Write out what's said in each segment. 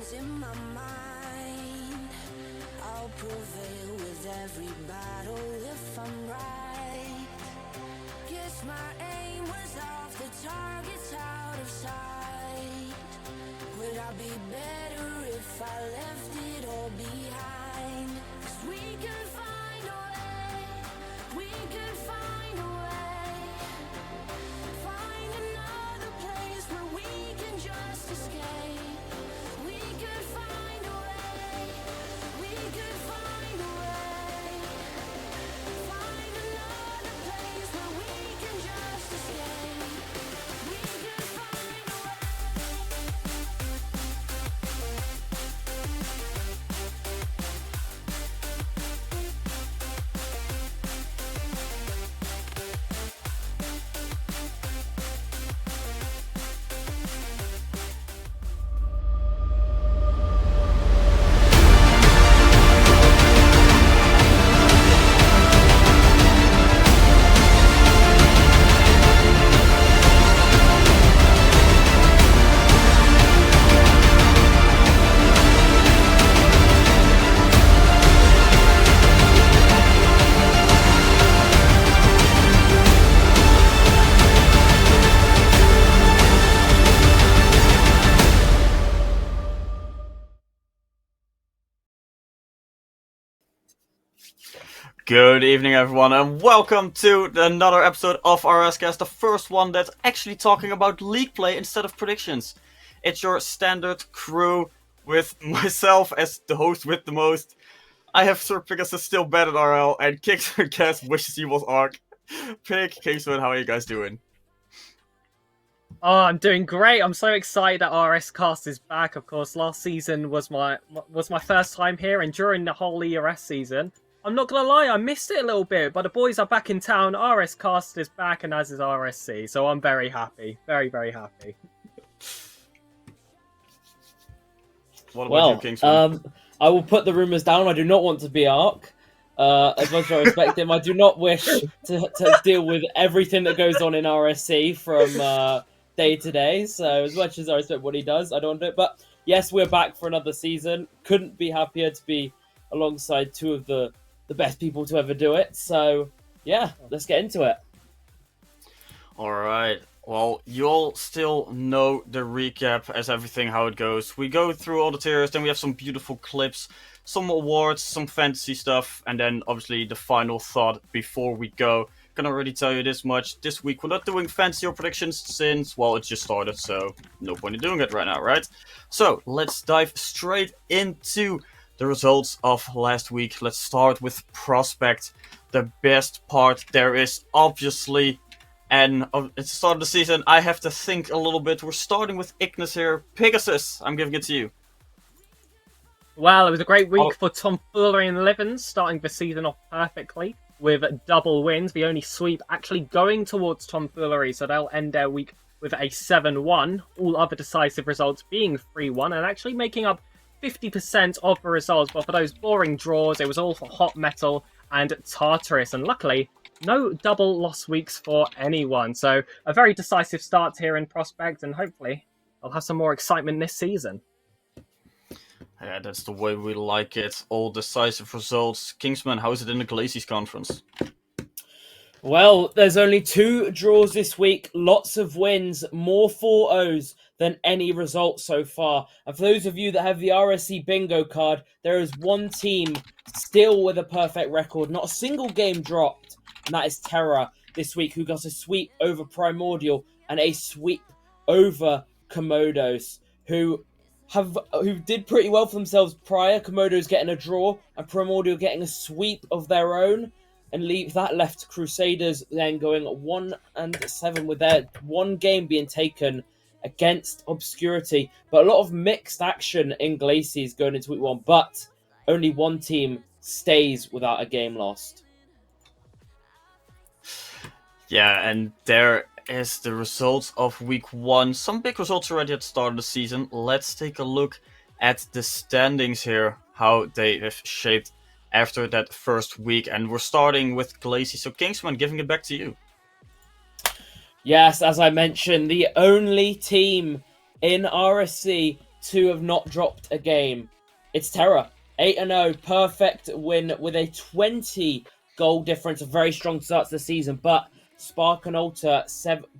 is in my mind. I'll prevail with every battle if I'm right. Guess my aim was off, the target's out of sight. Would I be better if I left it all behind? 'Cause we could find a way, we could find a way. Find another place where we can just escape. We could find a way, we could find a way. Find another place where we can just escape. We could find a way. Good evening, everyone, and welcome to another episode of RSCast, the first one that's actually talking about league play instead of predictions. It's your standard crew with myself as the host with the most. I have Sir Pegasus still bad at RL, and Kingsman Cast wishes he was ARC. Pig, Kingsman, how are you guys doing? Oh, I'm doing great. I'm so excited that RSCast is back. Of course, last season was my first time here, and during the whole ERS season, I'm not gonna lie, I missed it a little bit. But the boys are back in town. RSCast is back, and as is RSC. So I'm very happy, very very happy. What about you, Kingsman? I will put the rumours down. I do not want to be ARC. As much as I respect him, I do not wish to deal with everything that goes on in RSC from day to day. So as much as I respect what he does, I don't want to do it. But yes, we're back for another season. Couldn't be happier to be alongside two of the best people to ever do it. So yeah, let's get into it. Alright, well, you all still know the recap as everything, how it goes. We go through all the tiers, then we have some beautiful clips, some awards, some fantasy stuff, and then obviously the final thought before we go. Can already tell you this much, this week we're not doing fantasy or predictions since, well, it just started, so no point in doing it right now, right? So, let's dive straight into the results of last week. Let's start with Prospect, the best part there is, obviously. And at the start of the season, I have to think a little bit. We're starting with Ignis here. Pegasus, I'm giving it to you. Well, it was a great week for Tomfoolery and Livens, starting the season off perfectly with double wins. The only sweep actually going towards Tomfoolery, so they'll end their week with a 7-1. All other decisive results being 3-1, and actually making up 50% of the results. But for those boring draws, it was all for Hot Metal and Tartarus, and luckily, no double loss weeks for anyone. So a very decisive start here in Prospect, and hopefully I'll have some more excitement this season. Yeah, that's the way we like it. All decisive results. Kingsman, how is it in the Glaciers conference? Well, there's only 2 draws this week, lots of wins, more 4-0s than any result so far. And for those of you that have the RSC bingo card, there is one team still with a perfect record, not a single game dropped, and that is Terra this week, who got a sweep over Primordial and a sweep over Komodos, who did pretty well for themselves prior. Komodos getting a draw and Primordial getting a sweep of their own. And that left Crusaders then going 1-7 with their one game being taken against Obscurity. But a lot of mixed action in Glaciers going into week 1. But only one team stays without a game lost. Yeah, and there is the results of week 1. Some big results already at the start of the season. Let's take a look at the standings here, how they have shaped after that first week, and we're starting with Glacier. So Kingsman, giving it back to you. Yes, as I mentioned, the only team in RSC to have not dropped a game. It's Terra. 8-0, perfect win with a 20 goal difference. A very strong start to the season, but Spark and Alter,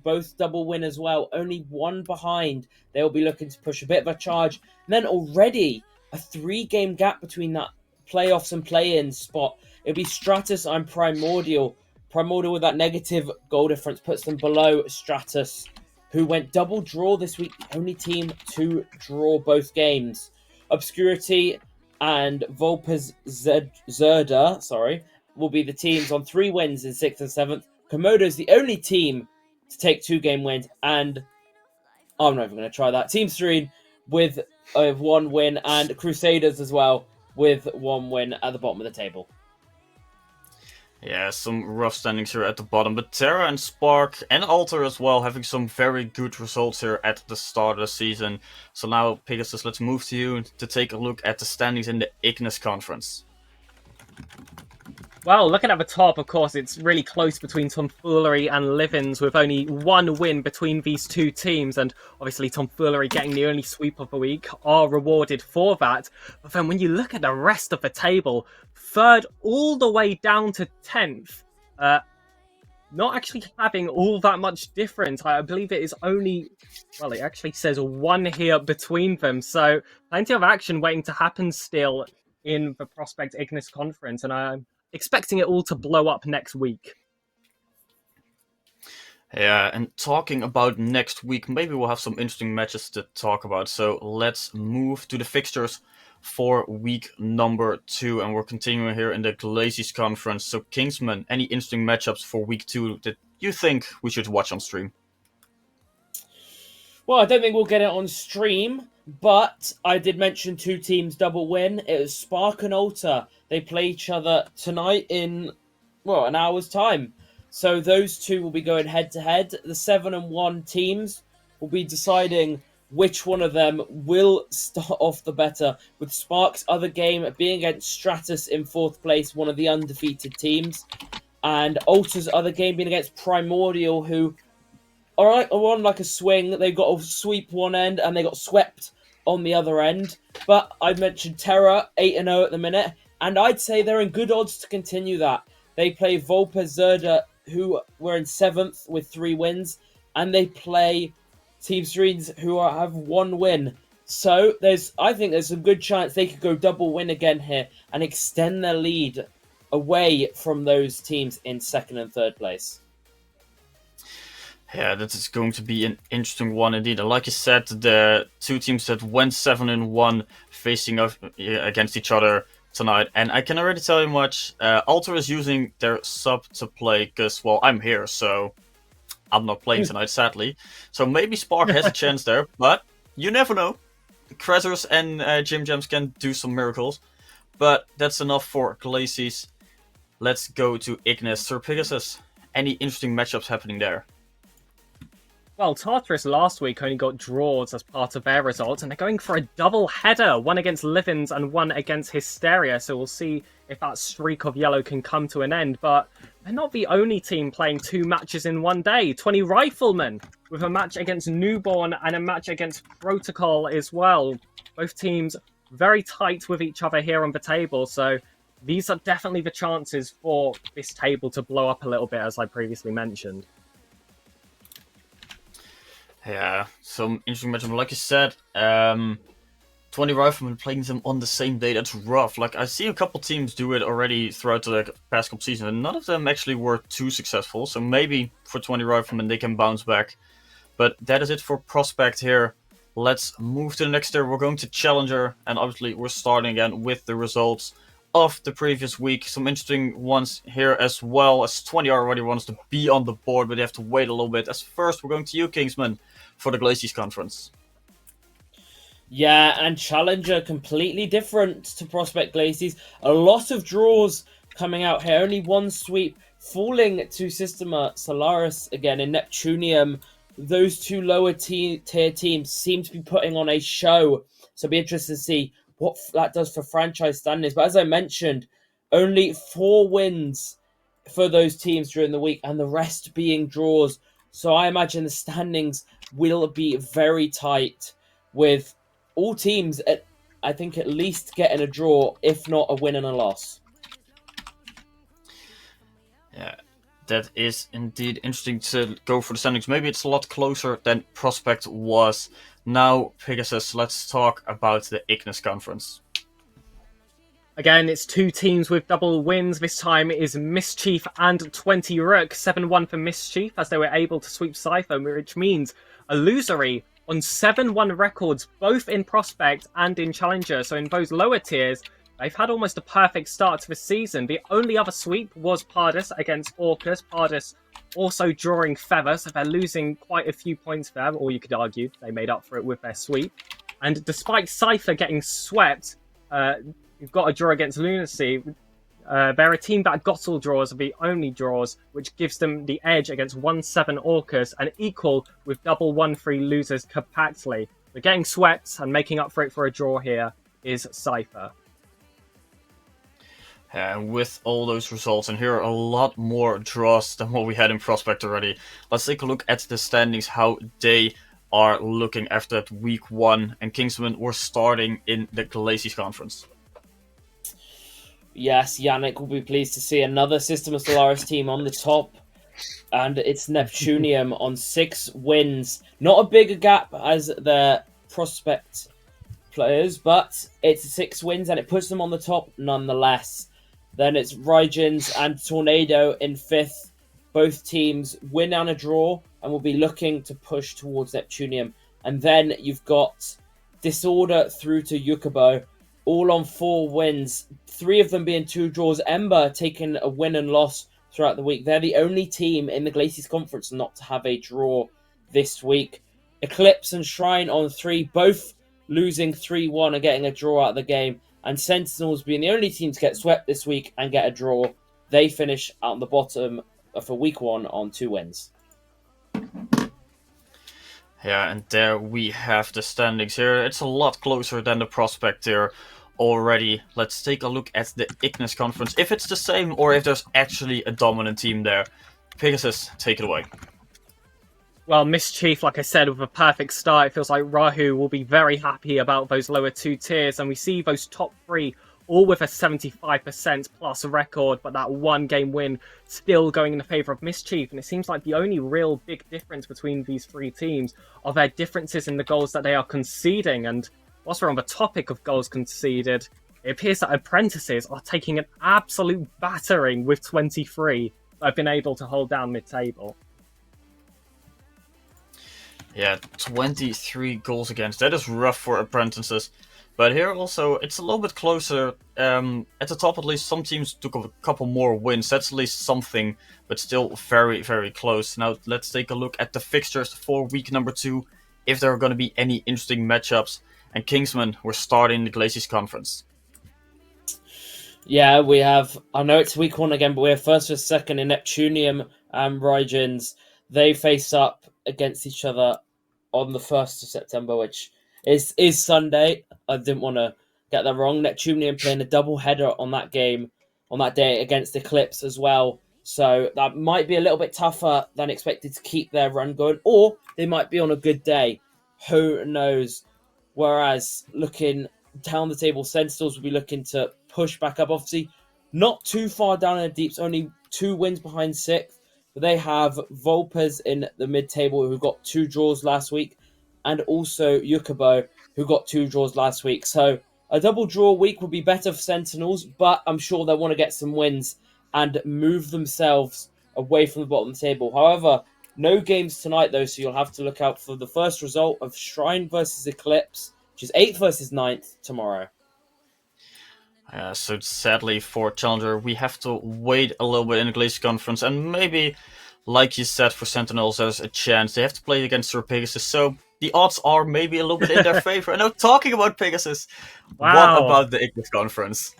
both double win as well. Only one behind. They will be looking to push a bit of a charge. And then already a 3-game gap between that playoffs and play-in spot. It'll be Stratus and Primordial. Primordial with that negative goal difference puts them below Stratus, who went double draw this week. The only team to draw both games. Obscurity and Volpes Zerda, will be the teams on 3 wins in 6th and 7th. Komodo's the only team to take 2-game wins, and I'm not even going to try that. Team Serene with 1 win, and Crusaders as well with 1 win at the bottom of the table. Yeah, some rough standings here at the bottom, but Terra and Spark and Alter as well having some very good results here at the start of the season. So now, Pegasus, let's move to you to take a look at the standings in the Ignis Conference. Well, looking at the top, of course, it's really close between Tomfoolery and Livens, with only 1 win between these 2 teams, and obviously Tomfoolery getting the only sweep of the week are rewarded for that. But then when you look at the rest of the table, 3rd all the way down to 10th, not actually having all that much difference. I believe it is only, well, it actually says 1 here between them, so plenty of action waiting to happen still in the Prospect Ignis Conference, and I'm expecting it all to blow up next week. Yeah, and talking about next week, maybe we'll have some interesting matches to talk about. So let's move to the fixtures for week number 2, and we're continuing here in the Glaciers Conference. So Kingsman, any interesting matchups for week 2 that you think we should watch on stream? Well, I don't think we'll get it on stream, but I did mention 2 teams double win. It was Spark and Alter. They play each other tonight in, well, an hour's time. So those 2 will be going head-to-head. The 7 and 1 teams will be deciding which one of them will start off the better, with Spark's other game being against Stratus in 4th place, one of the undefeated teams, and Alter's other game being against Primordial, who are on like a swing. They've got to sweep one end, and they got swept on the other end. But I mentioned Terra, 8-0 at the minute, and I'd say they're in good odds to continue that. They play Volpes Zerda, who were in 7th with 3 wins, and they play Team Serenes, who have 1 win. So I think there's a good chance they could go double win again here and extend their lead away from those teams in 2nd and 3rd place. Yeah, that is going to be an interesting one indeed. And like you said, the 2 teams that went 7 and 1 facing off against each other tonight. And I can already tell you much. Alter is using their sub to play because, well, I'm here, so I'm not playing tonight, sadly. So maybe Spark has a chance there, but you never know. Krezers and Jim Jams can do some miracles. But that's enough for Glacies. Let's go to Ignis. Sir Pegasus, any interesting matchups happening there? Well, Tartarus last week only got draws as part of their results, and they're going for a double header, 1 against Livens and 1 against Hysteria, so we'll see if that streak of yellow can come to an end. But they're not the only team playing 2 matches in one day. 20 Riflemen, with a match against Newborn and a match against Protocol as well. Both teams very tight with each other here on the table, so these are definitely the chances for this table to blow up a little bit, as I previously mentioned. Yeah, some interesting matchup. Like you said, 20 Riflemen playing them on the same day, that's rough. Like, I see a couple teams do it already throughout the past couple seasons, and none of them actually were too successful. So maybe for 20 Riflemen they can bounce back. But that is it for Prospect here. Let's move to the next tier. We're going to Challenger, and obviously we're starting again with the results of the previous week. Some interesting ones here as well, as 20 already wants to be on the board, but they have to wait a little bit. As first, we're going to you, Kingsman, for the Glacies Conference. Yeah, and Challenger completely different to Prospect Glacies. A lot of draws coming out here. Only 1 sweep, falling to Systema Solaris again in Neptunium. Those 2 lower tier teams seem to be putting on a show. So it'll be interesting to see what that does for franchise standings. But as I mentioned, only 4 wins for those teams during the week, and the rest being draws. So I imagine the standings will be very tight, with all teams, I think, at least getting a draw, if not a win and a loss. Yeah, that is indeed interesting to go for the standings. Maybe it's a lot closer than Prospect was. Now, Pegasus, let's talk about the Ignis Conference. Again, it's two teams with double wins. This time it is Mischief and 20 Rook. 7-1 for Mischief as they were able to sweep Cypher, which means illusory on 7-1 records, both in Prospect and in Challenger. So in those lower tiers, they've had almost a perfect start to the season. The only other sweep was Pardus against Orcus. Pardus also drawing Feather, so they're losing quite a few points there, or you could argue they made up for it with their sweep. And despite Cypher getting swept, you've got a draw against Lunacy. They're a team that got all draws, are the only draws, which gives them the edge against 1-7 Orcus and equal with double 1-3 losers compactly. But getting swept and making up for it for a draw here is Cypher. And with all those results, and here are a lot more draws than what we had in Prospect already, let's take a look at the standings, how they are looking after that week 1. And Kingsmen were starting in the Glaciers Conference. Yes, Yannick will be pleased to see another Systema Solaris team on the top. And it's Neptunium on 6 wins. Not a bigger gap as the Prospect players, but it's 6 wins and it puts them on the top nonetheless. Then it's Rygens and Tornado in 5th. Both teams win and a draw and will be looking to push towards Neptunium. And then you've got Disorder through to Yukubo, all on 4 wins, 3 of them being 2 draws. Ember taking a win and loss throughout the week. They're the only team in the Glaciers Conference not to have a draw this week. Eclipse and Shrine on 3, both losing 3-1 and getting a draw out of the game. And Sentinels being the only team to get swept this week and get a draw. They finish out on the bottom for week 1 on 2 wins. Yeah, and there we have the standings here. It's a lot closer than the Prospect here already. Let's take a look at the Ignis Conference, if it's the same or if there's actually a dominant team there. Pegasus, take it away. Well, Mischief, like I said, with a perfect start, it feels like Rahu will be very happy about those lower 2 tiers, and we see those top 3 all with a 75% plus record, but that 1 game win still going in the favour of Mischief, and it seems like the only real big difference between these 3 teams are their differences in the goals that they are conceding. And whilst we're on the topic of goals conceded, it appears that Apprentices are taking an absolute battering with 23. I've been able to hold down mid-table. Yeah, 23 goals against. That is rough for Apprentices. But here also, it's a little bit closer. At the top, at least, some teams took a couple more wins. That's at least something, but still very, very close. Now, let's take a look at the fixtures for week number 2, if there are going to be any interesting matchups. And Kingsmen, we're starting the Glaciers Conference. Yeah, we have, I know it's week 1 again, but we have first versus second in Neptunium and Rygens. They face up against each other on the 1st of September, which is Sunday. I didn't want to get that wrong. Neptunium playing a double header on that game, on that day against Eclipse as well. So that might be a little bit tougher than expected to keep their run going, or they might be on a good day. Who knows? Whereas looking down the table, Sentinels will be looking to push back up. Obviously, not too far down in the deeps, only 2 wins behind 6th. But they have Volpes in the mid-table who got 2 draws last week, and also Yukubo who got 2 draws last week. So a double draw week would be better for Sentinels, but I'm sure they'll want to get some wins and move themselves away from the bottom of the table. However, no games tonight though, so you'll have to look out for the first result of Shrine versus Eclipse, which is 8th versus 9th tomorrow. So sadly for Challenger, we have to wait a little bit in the Glaciers Conference, and maybe, like you said, for Sentinels, there's a chance. They have to play against Sir Pegasus, so the odds are maybe a little bit in their favor. And now, talking about Pegasus, Wow. What about the Ignis Conference?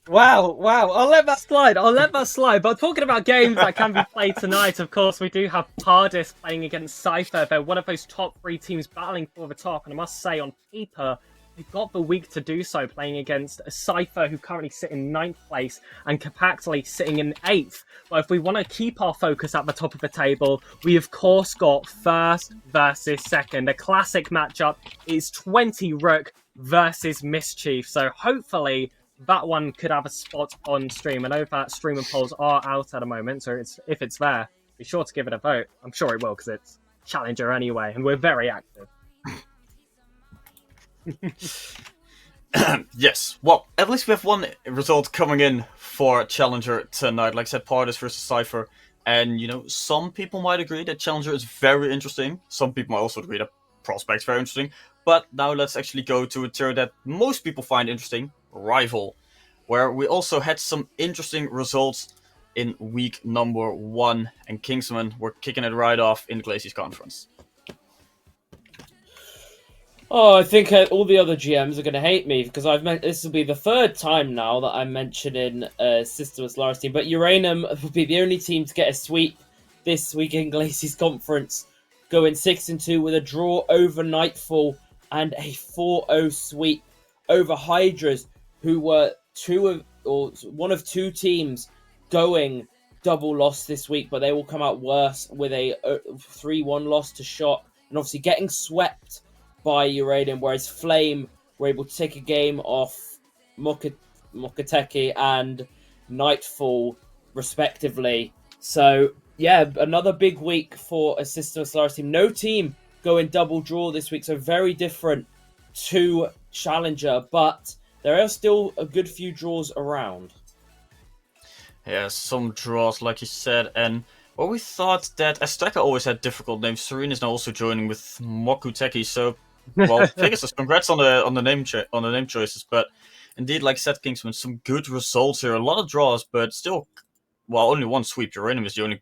Wow, I'll let that slide. But talking about games that can be played tonight, of course, we do have Pardis playing against Cypher. They're one of those top 3 teams battling for the top, and I must say, on paper, they got the week to do so, playing against a Cypher who currently sit in 9th place and Capacity sitting in 8th. But if we want to keep our focus at the top of the table, we of course got first versus second. A classic matchup is 20 Rook versus Mischief. So hopefully that one could have a spot on stream. I know that streamer polls are out at the moment, so if it's there, be sure to give it a vote. I'm sure it will, because it's Challenger anyway, and we're very active. Yes, well, at least we have one result coming in for Challenger tonight. Like I said, Pardus versus Cypher. And, some people might agree that Challenger is very interesting. Some people might also agree that Prospect's very interesting. But now let's actually go to a tier that most people find interesting, Rival, where we also had some interesting results in week number 1, and Pinchmen were kicking it right off in the Glaciers Conference. Oh, I think all the other GMs are going to hate me because this will be the 3rd time now that I'm mentioning Systema Solaris team, but Uranium will be the only team to get a sweep this week in Glaciers Conference, going 6-2 with a draw over Nightfall and a 4-0 sweep over Hydras, who were one of 2 teams going double loss this week, but they will come out worse with a 3-1 loss to Shock, and obviously getting swept by Uranium, whereas Flame were able to take a game off Mokateki and Nightfall, respectively. So, yeah, another big week for a Systema Solaris team. No team going double draw this week, so very different to Challenger, but there are still a good few draws around. Yeah, some draws, like you said, and well, we thought that Azteca always had difficult names. Serene is now also joining with Mokuteki, so well, Pegasus, congrats on the name choices. But indeed, like I said, Kingsman, some good results here. A lot of draws, but still, well, only one sweep. Uranium is the only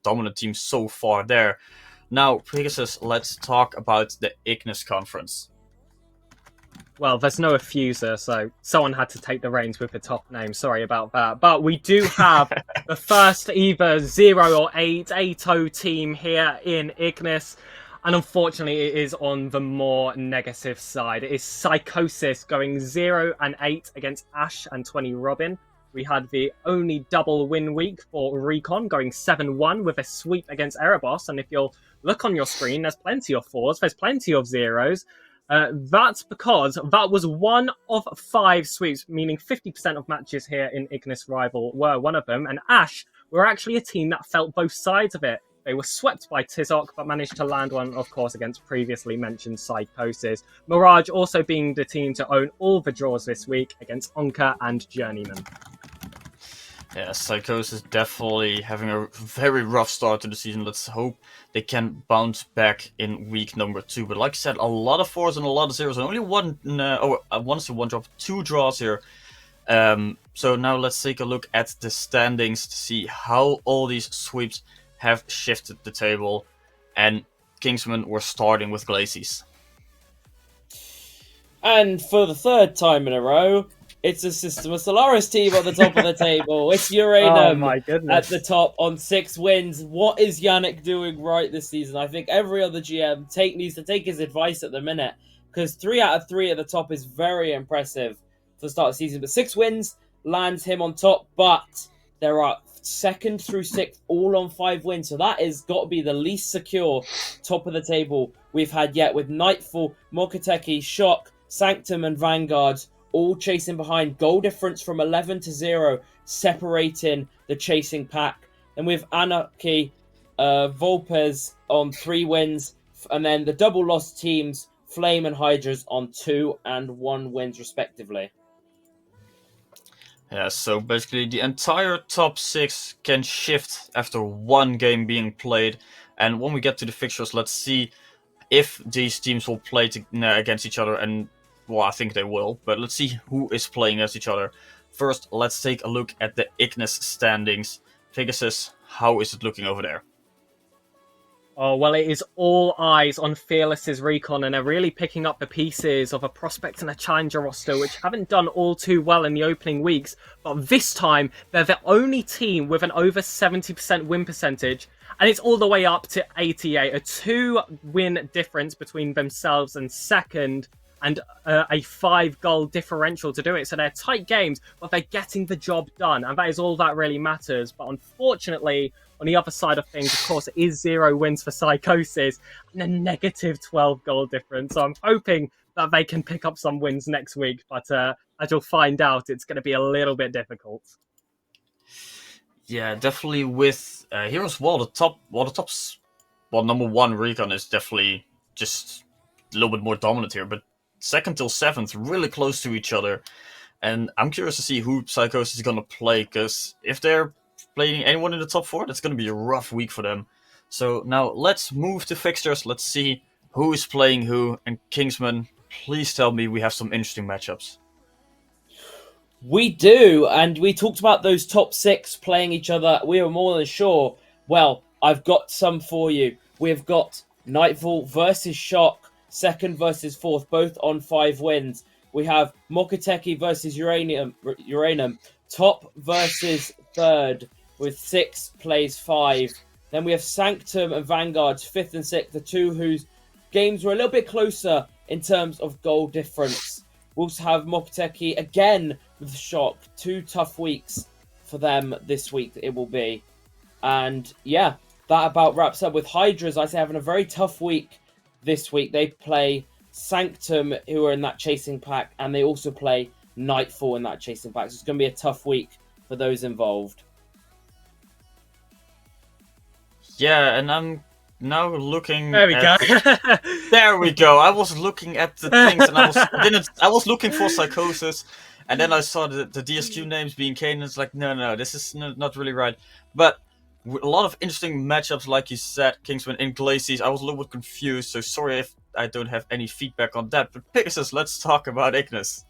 dominant team so far there. Now, Pegasus, let's talk about the Ignis Conference. Well, there's no Effuser, so someone had to take the reins with the top name. Sorry about that. But we do have the first either 0 or 8-0 team here in Ignis. And unfortunately, it is on the more negative side. It is Psychosis going 0-8 against Ash and 20 Robin. We had the only double win week for Recon going 7-1 with a sweep against Erebos. And if you'll look on your screen, there's plenty of 4s, there's plenty of 0s. That's because that was 1 of 5 sweeps, meaning 50% of matches here in Ignis Rival were one of them. And Ash were actually a team that felt both sides of it. They were swept by Tizok, but managed to land one, of course, against previously mentioned Psychosis. Mirage also being the team to own all the draws this week against Onka and Journeyman. Yeah, Psychosis definitely having a very rough start to the season. Let's hope they can bounce back in week number 2. But like I said, a lot of 4s and a lot of 0s. And only one drop, 2 draws here. So now let's take a look at the standings to see how all these sweeps have shifted the table. And Kingsmen were starting with Glacies. And for the 3rd time in a row, it's a Systema Solaris team on the top of the table. It's Uranium at the top on 6 wins. What is Yannick doing right this season? I think every other GM needs to take his advice at the minute, because 3 out of 3 at the top is very impressive for the start of the season. But 6 wins lands him on top, but there are 2nd through 6th all on 5 wins. So that has got to be the least secure top of the table we've had yet, with Nightfall, Mokateki, Shock, Sanctum and Vanguard all chasing behind. Goal difference from 11 to 0, separating the chasing pack. And with Anarchy, Volpes on 3 wins, and then the double loss teams, Flame and Hydras, on 2 and 1 wins respectively. Yeah, so basically the entire top 6 can shift after 1 game being played. And when we get to the fixtures, let's see if these teams will play against each other. And, well, I think they will. But let's see who is playing against each other. First, let's take a look at the Ignis standings. Pegasus, how is it looking over there? Oh, well, it is all eyes on Fearless's Recon, and they're really picking up the pieces of a Prospect and a Challenger roster, which haven't done all too well in the opening weeks. But this time, they're the only team with an over 70% win percentage, and it's all the way up to 88. A 2-win difference between themselves and second. and a 5-goal differential to do it. So they're tight games, but they're getting the job done, and that is all that really matters. But unfortunately, on the other side of things, of course, it is 0 wins for Psychosis and a negative 12-goal difference. So I'm hoping that they can pick up some wins next week, but as you'll find out, it's going to be a little bit difficult. Yeah, definitely with Heroes Wall, number 1 Recon is definitely just a little bit more dominant here, but 2nd till 7th really close to each other, and I'm curious to see who Psychosis is going to play, because if they're playing anyone in the top 4, that's going to be a rough week for them. So now let's move to fixtures, let's see who is playing who, and Kingsman, please tell me we have some interesting matchups. We do, and we talked about those top 6 playing each other. We were more than sure. Well, I've got some for you. We've got Nightfall versus Shock, 2nd versus 4th, both on 5 wins. We have Mokoteki versus Uranum, top versus 3rd, with 6 plays 5. Then we have Sanctum and Vanguard's 5th and 6th, the two whose games were a little bit closer in terms of goal difference. We also have Mokoteki again with Shock. 2 tough weeks for them this week, it will be. And yeah, that about wraps up with Hydras. I say having a very tough week this week. They play Sanctum, who are in that chasing pack, and they also play Nightfall in that chasing pack. So it's going to be a tough week for those involved. Yeah, and I'm now looking. There we go. There we go. I was looking at the things, and I was looking for Psychosis, and then I saw the DSQ names being Kane, and it's like, no, this is not really right. But a lot of interesting matchups, like you said, Kingsman in Glacies. I was a little bit confused, so sorry if I don't have any feedback on that. But Pegasus, let's talk about Ignis.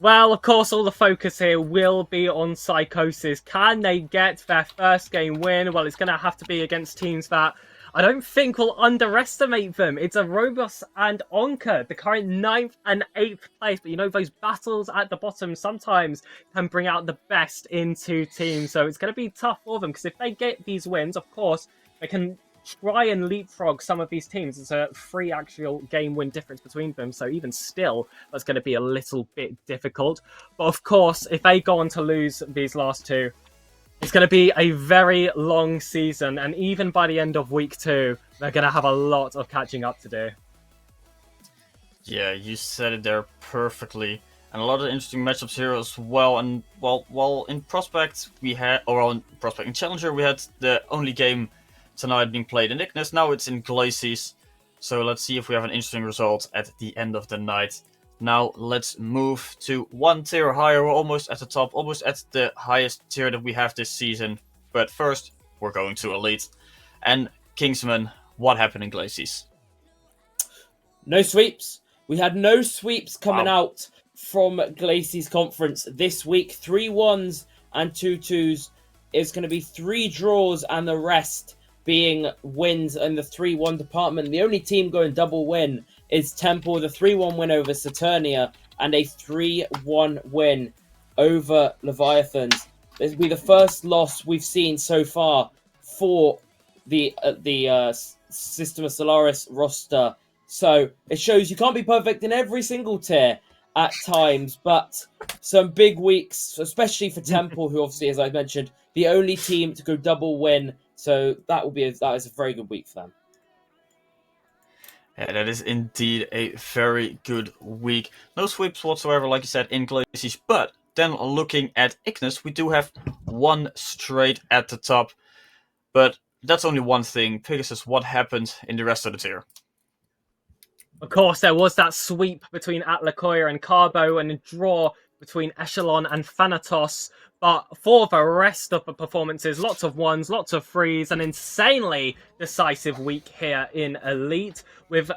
Well, of course, all the focus here will be on Psychosis. Can they get their first game win? Well, it's going to have to be against teams that I don't think will underestimate them. It's a Robus and Onka, the current 9th and 8th place. But you know, those battles at the bottom sometimes can bring out the best in 2 teams. So it's going to be tough for them, because if they get these wins, of course, they can try and leapfrog some of these teams. It's a 3 actual game win difference between them, so even still, that's going to be a little bit difficult. But of course, if they go on to lose these last 2, it's going to be a very long season, and even by the end of week 2, they're going to have a lot of catching up to do. Yeah, you said it there perfectly. And a lot of interesting matchups here as well. And well, in Prospect we had, or on Prospect and Challenger, we had the only game tonight being played in Ignis. Now it's in Glacies. So let's see if we have an interesting result at the end of the night. Now let's move to 1 tier higher. We're almost at the top, almost at the highest tier that we have this season. But first, we're going to Elite. And Kingsman, what happened in Glacies? No sweeps. We had no sweeps coming out from Glacies Conference this week. 3 1s and 2 2s. It's going to be 3 draws and the rest being wins in the 3-1 department. The only team going double win is Temple, the 3-1 win over Saturnia and a 3-1 win over Leviathans. This will be the first loss we've seen so far for the Systema Solaris roster. So it shows you can't be perfect in every single tier at times, but some big weeks, especially for Temple, who obviously, as I mentioned, the only team to go double win. So that is a very good week for them. Yeah, that is indeed a very good week. No sweeps whatsoever, like you said, in Glacies. But then looking at Ignis, we do have 1 straight at the top. But that's only one thing. Pegasus, what happened in the rest of the tier? Of course, there was that sweep between Atlacoya and Carbo and a draw between Echelon and Thanatos. But for the rest of the performances, lots of 1s, lots of 3s, an insanely decisive week here in Elite with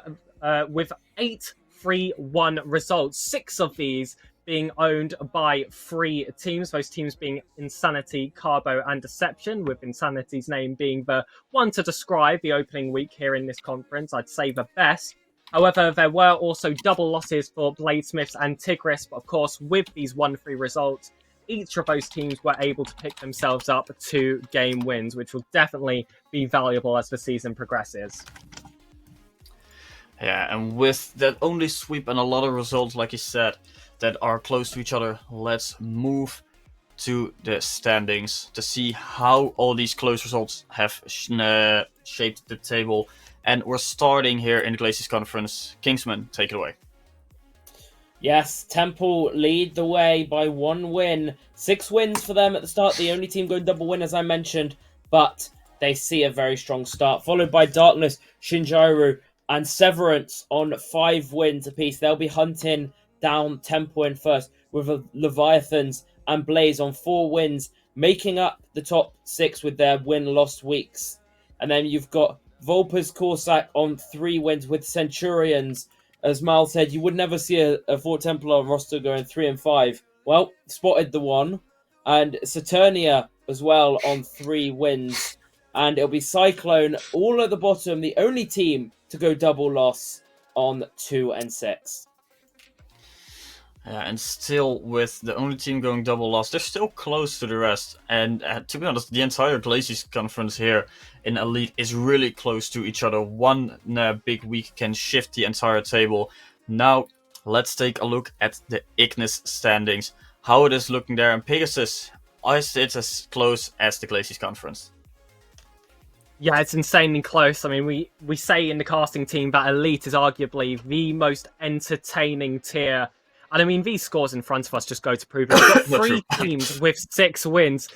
8 3-1 results. 6 of these being owned by 3 teams, those teams being Insanity, Carbo, and Deception, with Insanity's name being the one to describe the opening week here in this conference. I'd say the best. However, there were also double losses for Bladesmiths and Tigris, but of course, with these 1-3 results, each of those teams were able to pick themselves up 2 game wins, which will definitely be valuable as the season progresses. Yeah, and with that only sweep and a lot of results, like you said, that are close to each other, let's move to the standings to see how all these close results have shaped the table. And we're starting here in the Glaciers Conference. Kingsman, take it away. Yes, Temple lead the way by 1 win. 6 wins for them at the start. The only team going double win, as I mentioned. But they see a very strong start. Followed by Darkness, Shinjairu, and Severance on 5 wins apiece. They'll be hunting down Temple in first, with Leviathans and Blaze on 4 wins, making up the top 6 with their win-lost weeks. And then you've got Volpers Corsac on 3 wins with Centurions. As Mal said, you would never see a Fort Templar roster going 3 and 5. Well, spotted the one. And Saturnia as well on 3 wins. And it'll be Cyclone all at the bottom, the only team to go double loss on 2 and 6. And still, with the only team going double loss, they're still close to the rest. And to be honest, the entire Glaciers Conference here in Elite is really close to each other. One big week can shift the entire table. Now, let's take a look at the Ignis standings, how it is looking there. And Pegasus, is it as close as the Glaciers Conference? Yeah, it's insanely close. I mean, we say in the casting team that Elite is arguably the most entertaining tier. And I mean, these scores in front of us just go to prove it. We've got 3 teams with 6 wins.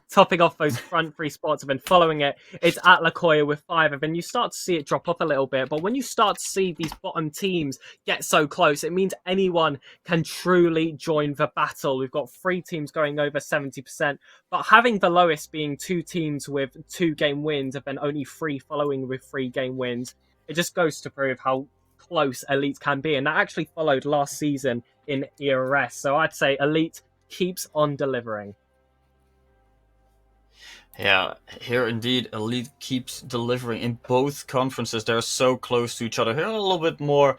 Topping off those front 3 spots and then following it, it's at Lakoya with 5. And then you start to see it drop off a little bit. But when you start to see these bottom teams get so close, it means anyone can truly join the battle. We've got 3 teams going over 70%. But having the lowest being 2 teams with 2-game wins and then only 3 following with 3-game wins, it just goes to prove how close Elite can be, and that actually followed last season in ERS. So I'd say Elite keeps on delivering. Yeah, here indeed, Elite keeps delivering in both conferences. They're so close to each other. Here a little bit more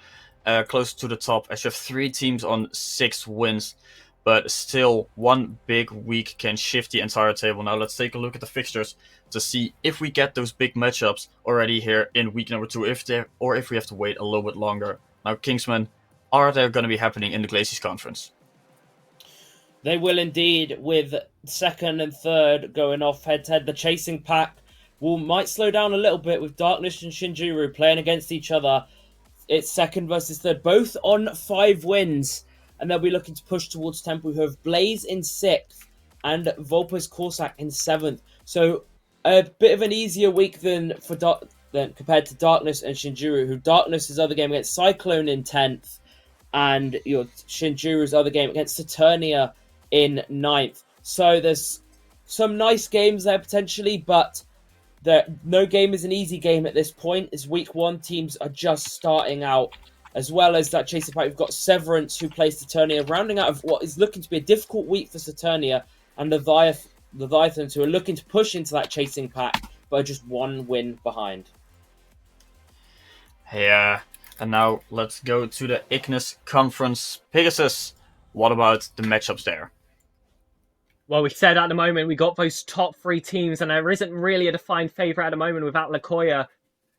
close to the top, as you have 3 teams on 6 wins. But still, one big week can shift the entire table. Now let's take a look at the fixtures to see if we get those big matchups already here in week number 2, or if we have to wait a little bit longer. Now, Kingsman, are they going to be happening in the Glaciers Conference? They will indeed, with 2nd and 3rd going off head-to-head. The chasing pack might slow down a little bit with Darkness and Shinjuru playing against each other. It's 2nd versus 3rd, both on 5 wins. And they'll be looking to push towards Temple, who have Blaze in 6th and Volpers Corsac in 7th. So a bit of an easier week than compared to Darkness and Shinjuru, who Darkness' other game against Cyclone in 10th, and your Shinjuru's other game against Saturnia in 9th. So there's some nice games there potentially, but no game is an easy game at this point. It's week 1, teams are just starting out. As well as that chasing pack, we've got Severance, who plays Saturnia, rounding out of what is looking to be a difficult week for Saturnia, and Leviathans, who are looking to push into that chasing pack, but are just 1 win behind. Yeah, and now let's go to the Ignis Conference. Pegasus, what about the matchups there? Well, we said at the moment we got those top 3 teams, and there isn't really a defined favourite at the moment without Lakoya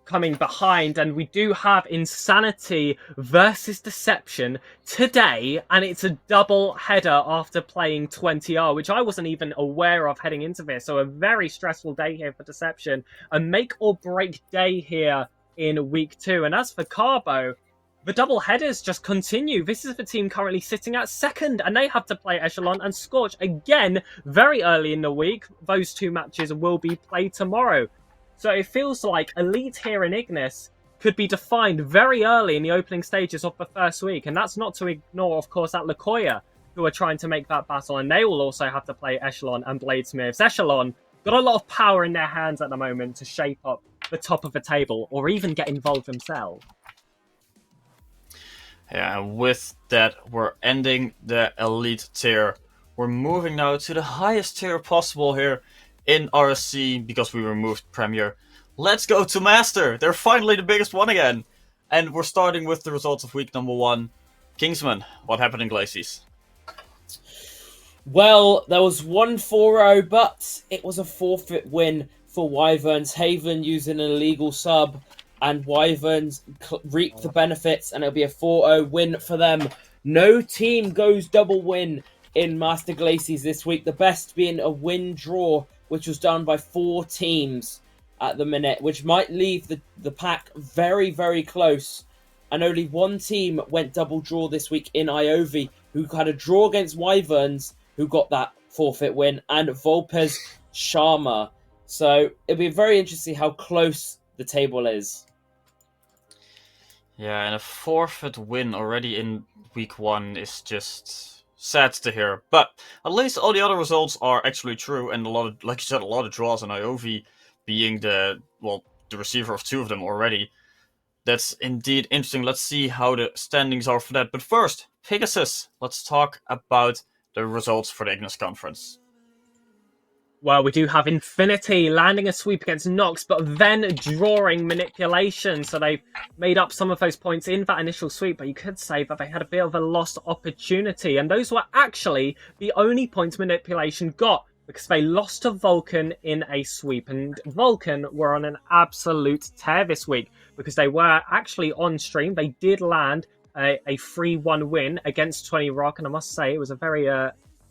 coming behind, and we do have Insanity versus Deception today, and it's a double header after playing 20R, which I wasn't even aware of heading into this. So a very stressful day here for Deception, a make or break day here in week 2. And as for Carbo, the double headers just continue. This is the team currently sitting at 2nd, and they have to play Echelon and Scorch again very early in the week. Those 2 matches will be played tomorrow. So it feels like Elite here in Ignis could be defined very early in the opening stages of the first week. And that's not to ignore, of course, that Lakoya, who are trying to make that battle. And they will also have to play Echelon and Bladesmiths. Echelon got a lot of power in their hands at the moment to shape up the top of the table or even get involved themselves. Yeah, and with that, we're ending the Elite tier. We're moving now to the highest tier possible here in RSC, because we removed Premier. Let's go to Master. They're finally the biggest one again. And we're starting with the results of week number 1. Kingsman, what happened in Glaciers? Well, there was 1 4-0, but it was a forfeit win for Wyverns. Haven using an illegal sub and Wyverns reap the benefits, and it'll be a 4-0 win for them. No team goes double win in Master Glacies this week, the best being a win-draw, which was done by 4 teams at the minute, which might leave the pack very, very close. And only 1 team went double draw this week in Iovi, who had a draw against Wyverns, who got that forfeit win, and Volpes Sharma. So it'll be very interesting how close the table is. Yeah, and a forfeit win already in week 1 is just sad to hear. But at least all the other results are actually true, and a lot of, like you said, a lot of draws, and Iovi being the receiver of 2 of them already. That's indeed interesting. Let's see how the standings are for that. But first, Pegasus, let's talk about the results for the Ignis Conference. Well, we do have Infinity landing a sweep against Nox, but then drawing Manipulation. So they've made up some of those points in that initial sweep, but you could say that they had a bit of a lost opportunity. And those were actually the only points Manipulation got, because they lost to Vulcan in a sweep. And Vulcan were on an absolute tear this week, because they were actually on stream. They did land a 3-1 win against 20 Rock, and I must say it was a very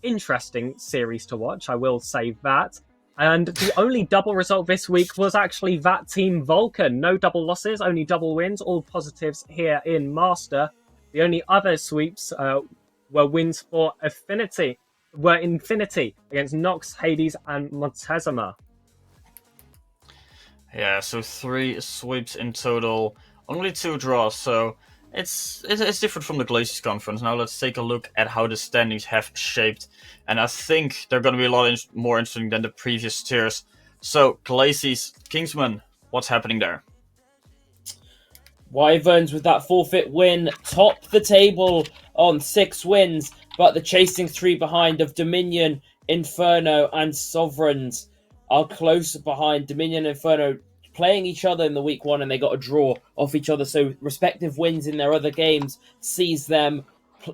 interesting series to watch, I will say that. And the only double result this week was actually that team Vulcan. No double losses, only double wins, all positives here in Master. The only other sweeps were wins for Infinity against Nox, Hades, and Montezuma. Yeah, so 3 sweeps in total, only 2 draws, so it's different from the Glacies Conference. Now let's take a look at how the standings have shaped, and I think they're going to be a lot more interesting than the previous tiers. So, Glacies, Kingsman, what's happening there? Wyverns with that forfeit win top the table on 6 wins, but the chasing 3 behind of Dominion, Inferno, and Sovereigns are close behind. Dominion and Inferno playing each other in the week 1, and they got a draw off each other, so respective wins in their other games sees them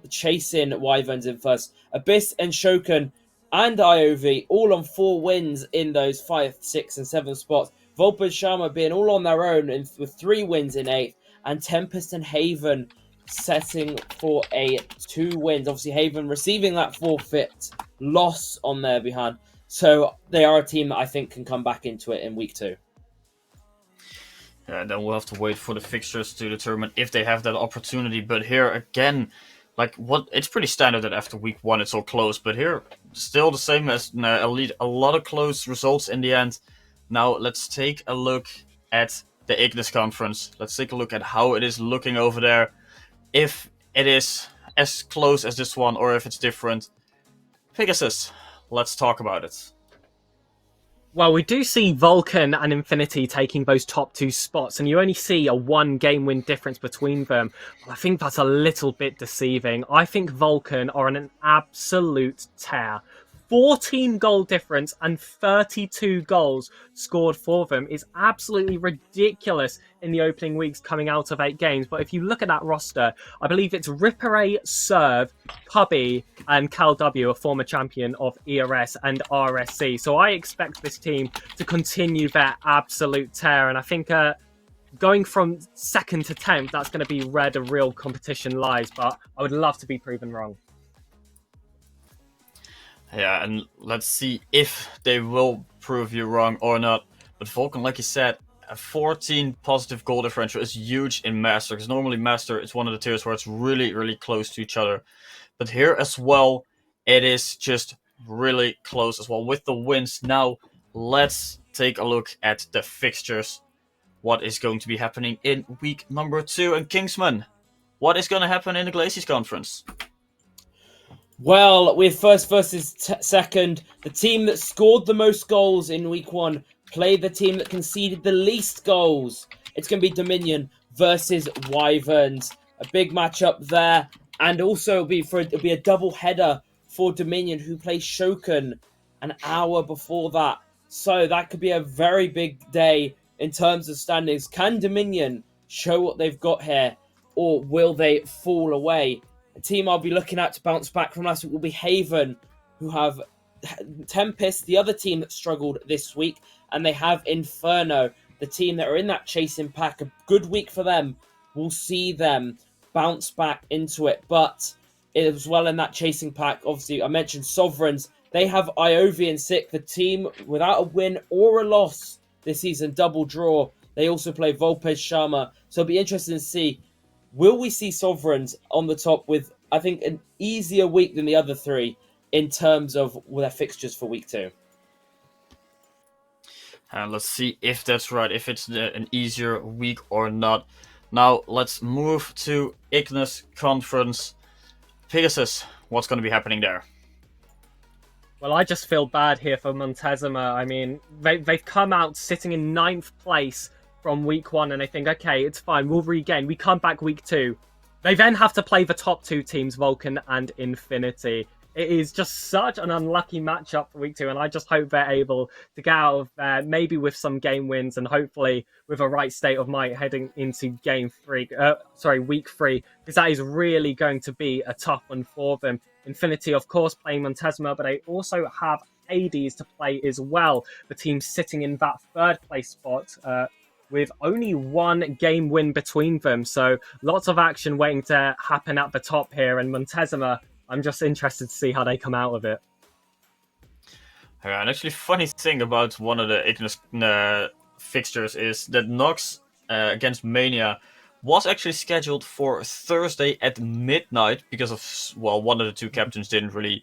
chasing Wyverns in first. Abyss and Shokan and Iov all on 4 wins in those 5, 6, and 7 spots. Volpa and Sharma being all on their own with 3 wins in 8th, and Tempest and Haven setting for a 2 wins. Obviously, Haven receiving that forfeit loss on their behalf, so they are a team that I think can come back into it in week 2. Yeah, then we'll have to wait for the fixtures to determine if they have that opportunity. But here again, it's pretty standard that after week 1 it's all close. But here, still the same as Elite, a lot of close results in the end. Now let's take a look at the Ignis Conference. Let's take a look at how it is looking over there. If it is as close as this one or if it's different. Pegasus, let's talk about it. Well, we do see Vulcan and Infinity taking those top 2 spots, and you only see a 1 game win difference between them. Well, I think that's a little bit deceiving. I think Vulcan are on an absolute tear. 14 goal difference and 32 goals scored for them is absolutely ridiculous in the opening weeks coming out of 8 games. But if you look at that roster, I believe it's Ripperay, Serve, Cubby, and Cal W, a former champion of ERS and RSC. So I expect this team to continue their absolute tear. And I think going from 2nd to 10th, that's going to be where the real competition lies. But I would love to be proven wrong. Yeah, and let's see if they will prove you wrong or not. But Vulcan, like you said, a 14 positive goal differential is huge in Master, because normally Master is one of the tiers where it's really, really close to each other. But here as well, it is just really close as well with the wins. Now, let's take a look at the fixtures. What is going to be happening in week number 2? And Kingsman, what is going to happen in the Glacies Conference? Well, with first versus second, the team that scored the most goals in week 1 played the team that conceded the least goals. It's going to be Dominion versus Wyverns. A big matchup there. And also it'll be a double header for Dominion, who play Shokan an hour before that. So that could be a very big day in terms of standings. Can Dominion show what they've got here, or will they fall away? The team I'll be looking at to bounce back from last week will be Haven, who have Tempest, the other team that struggled this week, and they have Inferno, the team that are in that chasing pack, a good week for them will see them bounce back into it. But as well in that chasing pack, obviously, I mentioned Sovereigns. They have Iovi and Sick, the team without a win or a loss this season, double draw. They also play Volpez Sharma. So it'll be interesting to see, will we see Sovereigns on the top with, I think, an easier week than the other three in terms of their fixtures for week 2? And let's see if that's right, if it's an easier week or not. Now, let's move to Ignis Conference. Pegasus, what's going to be happening there? Well, I just feel bad here for Montezuma. I mean, they've come out sitting in 9th place from week 1, and I think, okay, it's fine, we'll regain. We come back week 2. They then have to play the top 2 teams, Vulcan and Infinity. It is just such an unlucky matchup for week 2, and I just hope they're able to get out of there, maybe with some game wins, and hopefully with a right state of mind heading into week 3, because that is really going to be a tough one for them. Infinity, of course, playing Montezuma, but they also have Hades to play as well. The team sitting in that 3rd place spot, with only 1 game win between them. So lots of action waiting to happen at the top here, and Montezuma, I'm just interested to see how they come out of it. Yeah, and actually, funny thing about one of the Ignis fixtures is that Nox against Mania was actually scheduled for Thursday at midnight because of, well, one of the 2 captains didn't really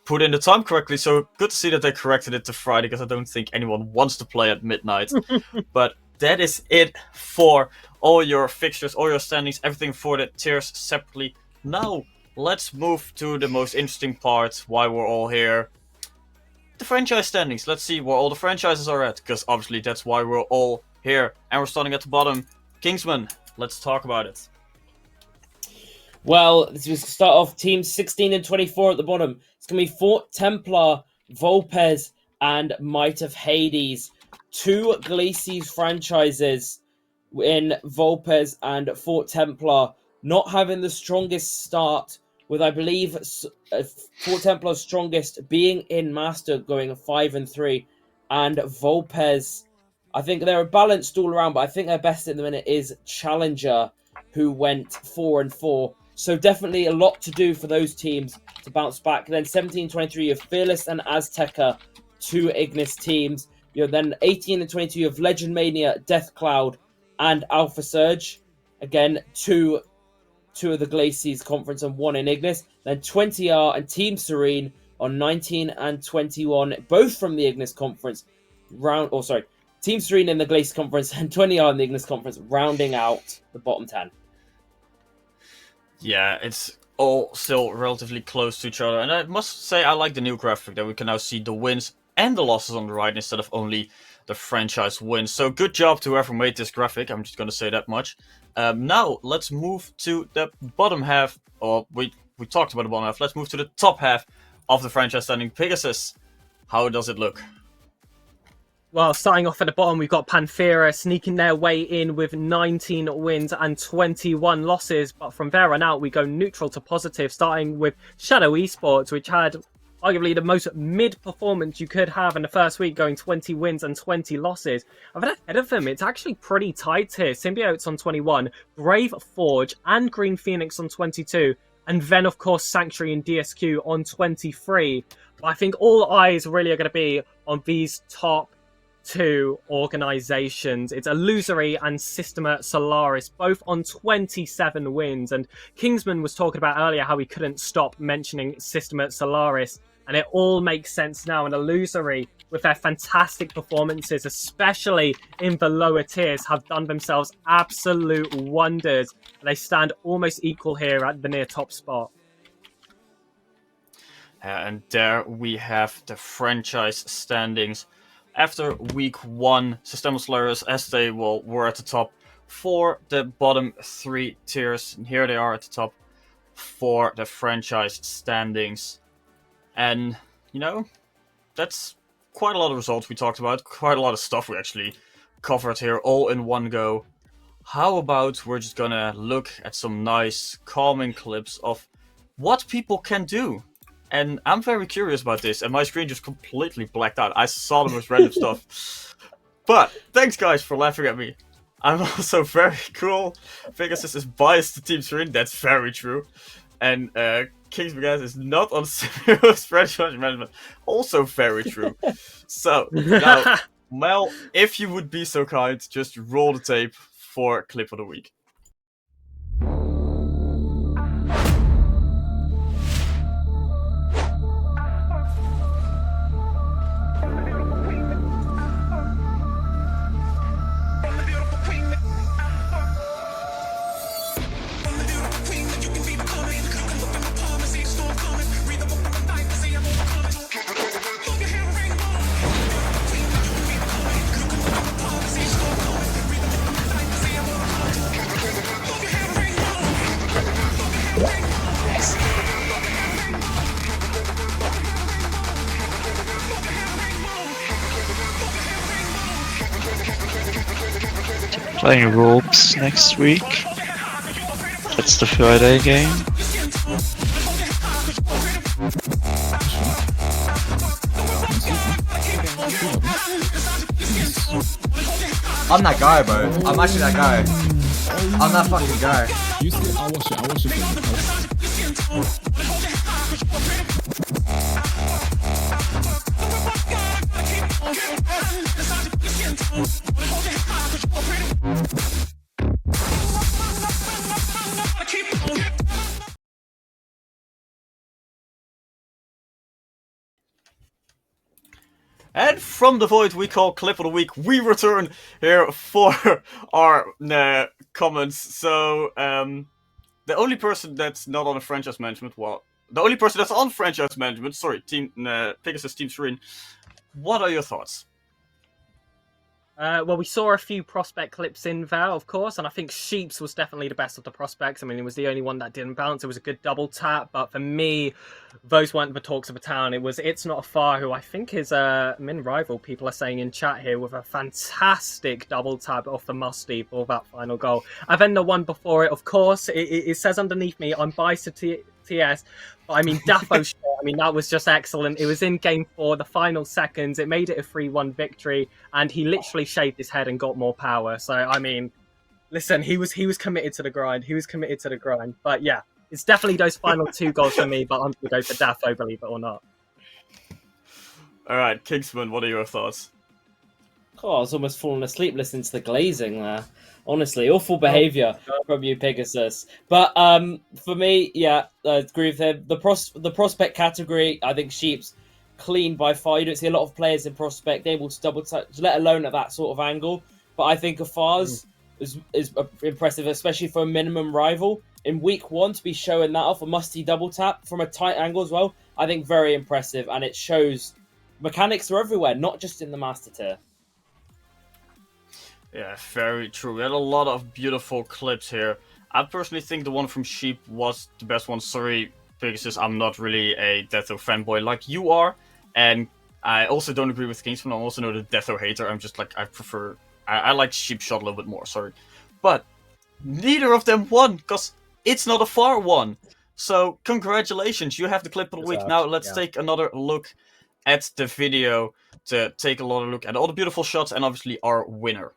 put in the time correctly. So good to see that they corrected it to Friday, because I don't think anyone wants to play at midnight. But that is it for all your fixtures, all your standings, everything for the tiers separately. Now, let's move to the most interesting part, why we're all here. The franchise standings. Let's see where all the franchises are at, because obviously that's why we're all here. And we're starting at the bottom. Kingsman, let's talk about it. Well, let's start off teams 16 and 24 at the bottom. It's going to be Fort Templar, Volpez, and Might of Hades. 2 Glacies franchises in Volpez and Fort Templar not having the strongest start, with, I believe, Fort Templar's strongest being in Master, going 5-3, and Volpez, I think they're balanced all around, but I think their best at the minute is Challenger, who went 4-4. So definitely a lot to do for those teams to bounce back. Then 17-23, you have Fearless and Azteca, 2 Ignis teams. You have then 18-22, you have Legend Mania, Death Cloud, and Alpha Surge. Again, two of the Glacies Conference and 1 in Ignis. Then 20R and Team Serene on 19 and 21, both from the Ignis Conference. Team Serene in the Glacies Conference and 20R in the Ignis Conference, rounding out the bottom 10. Yeah, it's all still relatively close to each other. And I must say, I like the new graphic that we can now see the wins and the losses on the right instead of only the franchise wins. So good job to whoever made this graphic. I'm just going to say that much. Now, let's move to the bottom half. Or we talked about the bottom half. Let's move to the top half of the franchise standing. Pegasus, how does it look? Well, starting off at the bottom, we've got Panthera sneaking their way in with 19 wins and 21 losses. But from there on out, we go neutral to positive, starting with Shadow Esports, which had arguably the most mid-performance you could have in the first week, going 20 wins and 20 losses. And then ahead of them, it's actually pretty tight here. Symbiotes on 21, Brave Forge and Green Phoenix on 22, and then, of course, Sanctuary and DSQ on 23. But I think all eyes really are going to be on these top 2 organizations. It's Illusory and Systema Solaris, both on 27 wins. And Kingsman was talking about earlier how he couldn't stop mentioning Systema Solaris, and it all makes sense now. And Illusory, with their fantastic performances, especially in the lower tiers, have done themselves absolute wonders. They stand almost equal here at the near top spot. And there we have the franchise standings. After week 1, Systema Solaris, as they were at the top for the bottom 3 tiers. And here they are at the top for the franchise standings. And, you know, that's quite a lot of results we talked about. Quite a lot of stuff we actually covered here all in one go. How about we're just gonna look at some nice, calming clips of what people can do. And I'm very curious about this, and my screen just completely blacked out. I saw the most random stuff. But thanks, guys, for laughing at me. I'm also very cool. Pegasus is biased to Team Serene. That's very true. And Kings Vegas is not on French management. Also very true. So now, Mel, if you would be so kind, just roll the tape for clip of the week. Playing ropes next week. That's the Friday game. I'm that guy, bro. I'm actually that guy. I'm that fucking guy. I'll watch it. And from the void we call clip of the week, we return here for our comments. So, the only person that's not on a franchise management, the only person that's on franchise management, sorry, Team Pegasus, Team Serene. What are your thoughts? Well, we saw a few prospect clips in Val, of course, and I think Sheeps was definitely the best of the prospects. I mean, it was the only one that didn't bounce. It was a good double tap, but for me, those weren't the talks of the town. It was It's Not a Far, who I think is a min rival, people are saying in chat here, with a fantastic double tap off the musty for that final goal. And then the one before it, of course, it says underneath me, I'm biased to TS, but I mean, Dafo's shot, I mean, that was just excellent. It was in game 4, the final seconds. It made it a 3-1 victory, and he literally shaved his head and got more power. So, I mean, listen, he was committed to the grind. He was committed to the grind. But yeah, it's definitely those final 2 goals for me, but I'm going to go for Dafo, believe it or not. All right, Kingsman, what are your thoughts? Oh, I was almost falling asleep listening to the glazing there. Honestly, awful behaviour from you, Pegasus. But for me, yeah, I agree with him. The prospect category, I think Sheep's clean by far. You don't see a lot of players in prospect able to double touch, let alone at that sort of angle. But I think Afar's is impressive, especially for a minimum rival. In week 1, to be showing that off, a musty double tap from a tight angle as well, I think very impressive. And it shows mechanics are everywhere, not just in the Master Tier. Yeah, very true. We had a lot of beautiful clips here. I personally think the one from Sheep was the best one. Sorry, Pegasus, I'm not really a Deatho fanboy like you are. And I also don't agree with Kingsman. I'm also not a Deatho hater. I'm just like, I like Sheep shot a little bit more, sorry. But neither of them won, because It's Not a Far one. So, congratulations, you have the clip of the week. Now, let's take another look at the video to take a look at all the beautiful shots and obviously our winner.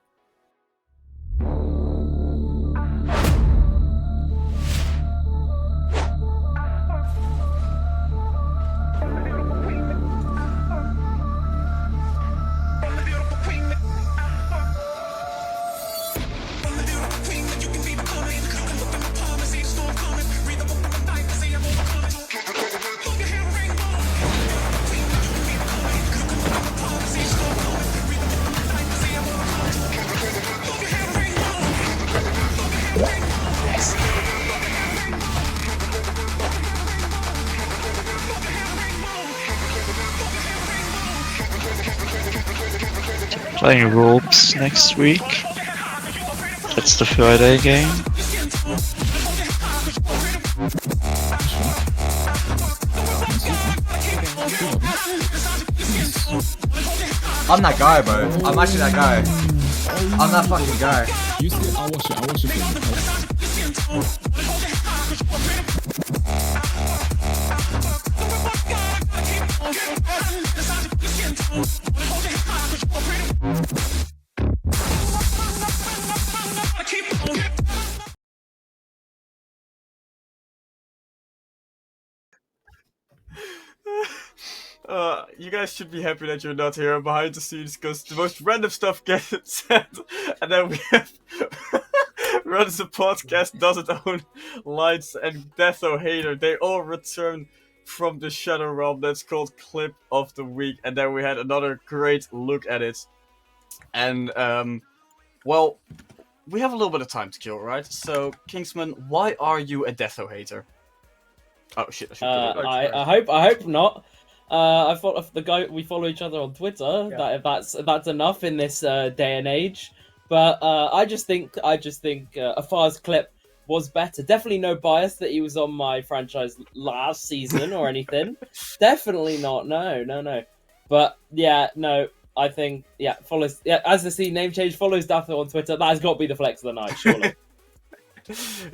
Playing ropes next week. That's the Friday game. I'm that guy, bro. I'm actually that guy. I'm that fucking guy. I'll watch it. You guys should be happy that you're not here behind the scenes, because the most random stuff gets said, and then we have runs a podcast, doesn't own Lights, and Deatho Hater. They all return from the Shadow Realm. That's called Clip of the Week, and then we had another great look at it. And well, we have a little bit of time to kill, right? So, Kingsman, why are you a Deatho Hater? Oh shit! I should put it. I hope not. I thought the guy we follow each other on Twitter. Yeah. That if that's enough in this day and age. But I just think Afar's clip was better. Definitely no bias that he was on my franchise last season or anything. Definitely not. No. But yeah, no. I think follows. Yeah, as the name change follows Daffo on Twitter. That has got to be the flex of the night, surely.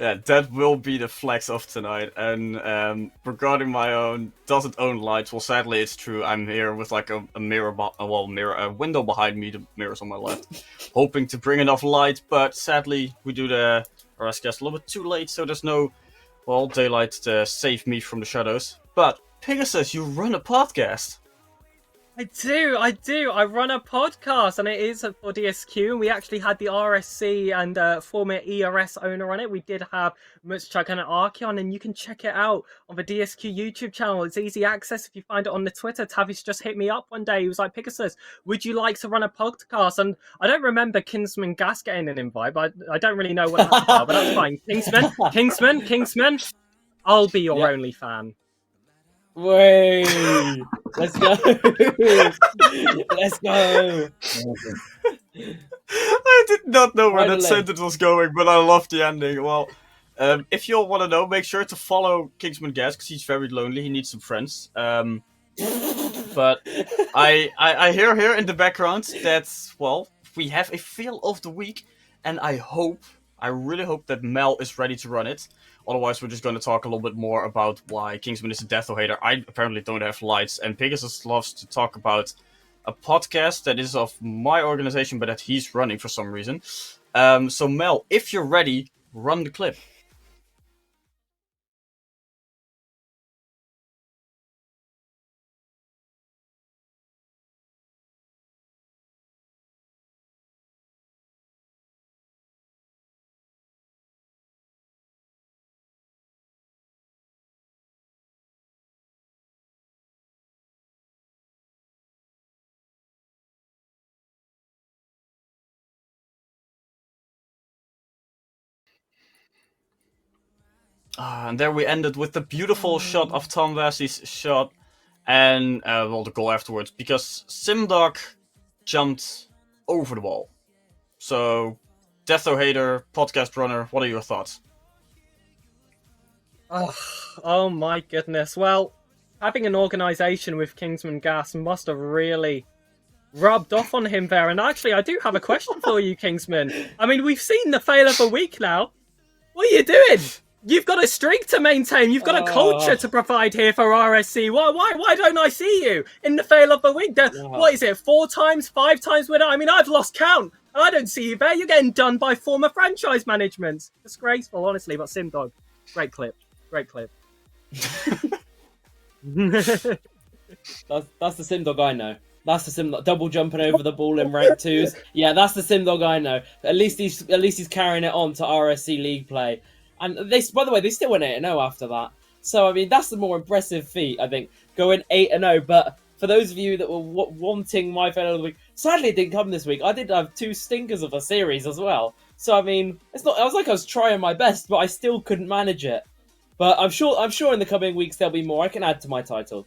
Yeah, that will be the flex of tonight. And regarding my own doesn't own Lights, well, sadly it's true. I'm here with like a window behind me. The mirror's on my left, hoping to bring enough light. But sadly, we do the RSCast a little bit too late, so there's no daylight to save me from the shadows. But Pegasus, you run a podcast. I do. I run a podcast, and it is for DSQ, and we actually had the RSC and former ERS owner on it. We did have Muchchuk and Archeon, and you can check it out on the DSQ YouTube channel. It's easy access if you find it on the Twitter. Tavis just hit me up one day. He was like, Pegasus, would you like to run a podcast? And I don't remember Kingsman Gas getting an invite, but I don't really know what that's about, but that's fine. Kingsman, I'll be your only fan. Wait, let's go. Let's go. I did not know where that Finally. sentence was going, but I love the ending. Well, if you all want to know, make sure to follow Kingsman Gas, because he's very lonely. He needs some friends. But I hear here in the background that, well, we have a fail of the week, and I really hope that Mel is ready to run it. Otherwise, we're just going to talk a little bit more about why Kingsman is a Deatho Hater. I apparently don't have Lights, and Pegasus loves to talk about a podcast that is of my organization, but that he's running for some reason. So Mel, if you're ready, run the clip. And there we ended with the beautiful shot of Tom Vassey's shot, and the goal afterwards, because Simdog jumped over the wall. So, Deatho Hater, podcast runner, what are your thoughts? Oh my goodness. Well, having an organisation with Kingsman Gas must have really rubbed off on him there. And actually, I do have a question for you, Kingsman. I mean, we've seen the fail of a week now. What are you doing? You've got a streak to maintain. You've got a culture to provide here for RSC. Why don't I see you in the fail of the week? What is it? 4 times, 5 times winner? I mean, I've lost count. And I don't see you there. You're getting done by former franchise management. Disgraceful, honestly. But Simdog, great clip. That's the Simdog I know. That's the Simdog double jumping over the ball in rank 2s. Yeah, that's the Simdog I know. At least he's carrying it on to RSC League play. And they, by the way, they still went 8-0 after that. So I mean, that's the more impressive feat, I think, going 8-0. But for those of you that were wanting my fail of the week, sadly it didn't come this week. I did have 2 stinkers of a series as well. So I mean, it's not. I was like I was trying my best, but I still couldn't manage it. But I'm sure in the coming weeks there'll be more I can add to my title.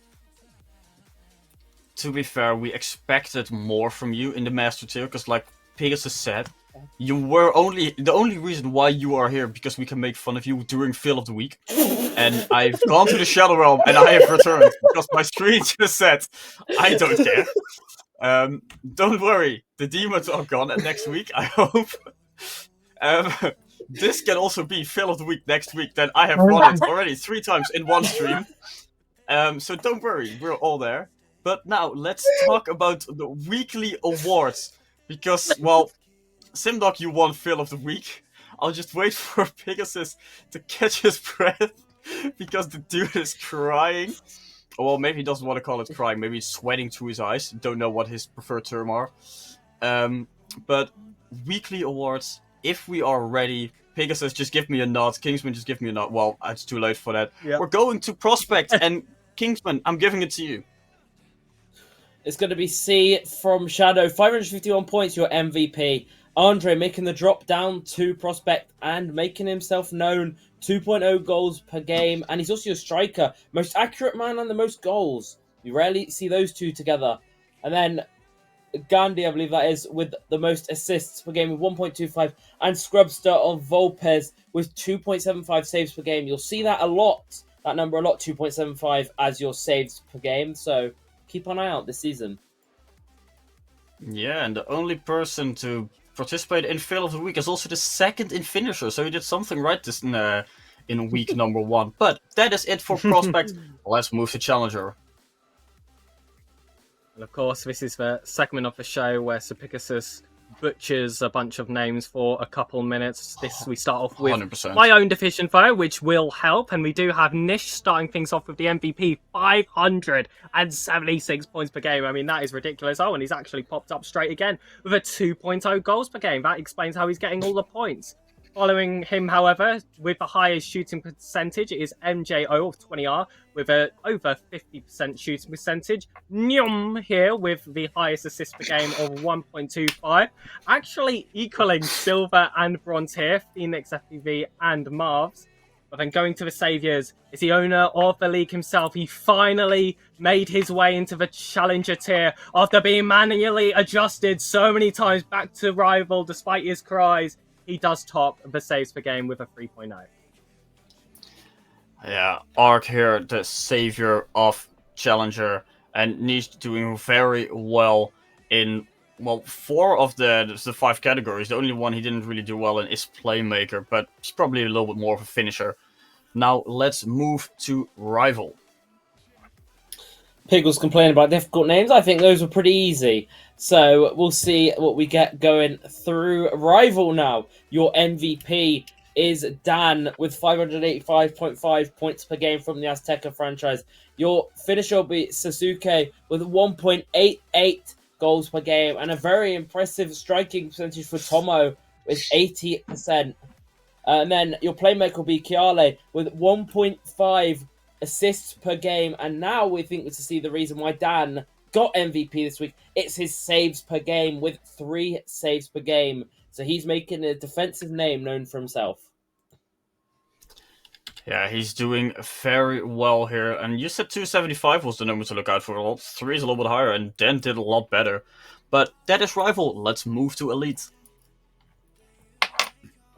To be fair, we expected more from you in the Master Tier, because like Pegasus said, you were the only reason why you are here because we can make fun of you during Fail of the Week. And I've gone to the Shadow Realm and I have returned because my screen just said, I don't care. Don't worry, the demons are gone, and next week, I hope, this can also be Fail of the Week next week. Then I have run it already 3 times in one stream. So don't worry, we're all there. But now, let's talk about the weekly awards. Because, well, Simdog, you won Fail of the Week. I'll just wait for Pegasus to catch his breath, because the dude is crying. well, maybe he doesn't want to call it crying. Maybe he's sweating through his eyes. Don't know what his preferred term are. But weekly awards, if we are ready. Pegasus, just give me a nod. Pinchmen, just give me a nod. Well, it's too late for that. Yep. We're going to Prospect, and Pinchmen, I'm giving it to you. It's going to be C from Shadow. 551 points, your MVP. Andre making the drop down to Prospect and making himself known. 2.0 goals per game. And he's also a striker. Most accurate man and the most goals. You rarely see those two together. And then Gandhi, I believe that is, with the most assists per game with 1.25. And Scrubster of Volpez with 2.75 saves per game. You'll see that a lot. That number a lot, 2.75 as your saves per game. So keep an eye out this season. Yeah, and the only person to participate in Fail of the Week is also the second in finisher, so he did something right this in week number 1. But that is it for Prospect. Let's move to Challenger. And of course, this is the segment of the show where Sir Pegasus butchers a bunch of names for a couple minutes. We start off with 100%. my own division, though, which will help. And we do have Nish starting things off with the MVP, 576 points per game. I mean, that is ridiculous. Oh, and he's actually popped up straight again with a 2.0 goals per game. That explains how he's getting all the points. Following him, however, with the highest shooting percentage is MJO of 20R with a over 50% shooting percentage. Nyum here with the highest assist per game of 1.25. Actually equaling silver and bronze here, Phoenix FPV and Marvs. But then going to the Saviours is the owner of the league himself. He finally made his way into the Challenger tier after being manually adjusted so many times back to rival despite his cries. He does top the saves per game with a 3.0. Yeah, Ark here, the savior of Challenger, and Niche doing very well in, well, 4 of the 5 categories. The only one he didn't really do well in is Playmaker, but he's probably a little bit more of a finisher. Now let's move to Rival. Pig was complaining about difficult names. I think those were pretty easy. So we'll see what we get going through Rival now. Your MVP is Dan with 585.5 points per game from the Azteca franchise. Your finisher will be Sasuke with 1.88 goals per game and a very impressive striking percentage for Tomo with 80%. And then your playmaker will be Kiale with 1.5 assists per game. And now we think to see the reason why Dan got MVP this week. It's his saves per game with 3 saves per game. So he's making a defensive name known for himself. Yeah, he's doing very well here. And you said 275 was the number to look out for. Well, 3 is a little bit higher, and Dan did a lot better. But that is Rival. Let's move to Elite.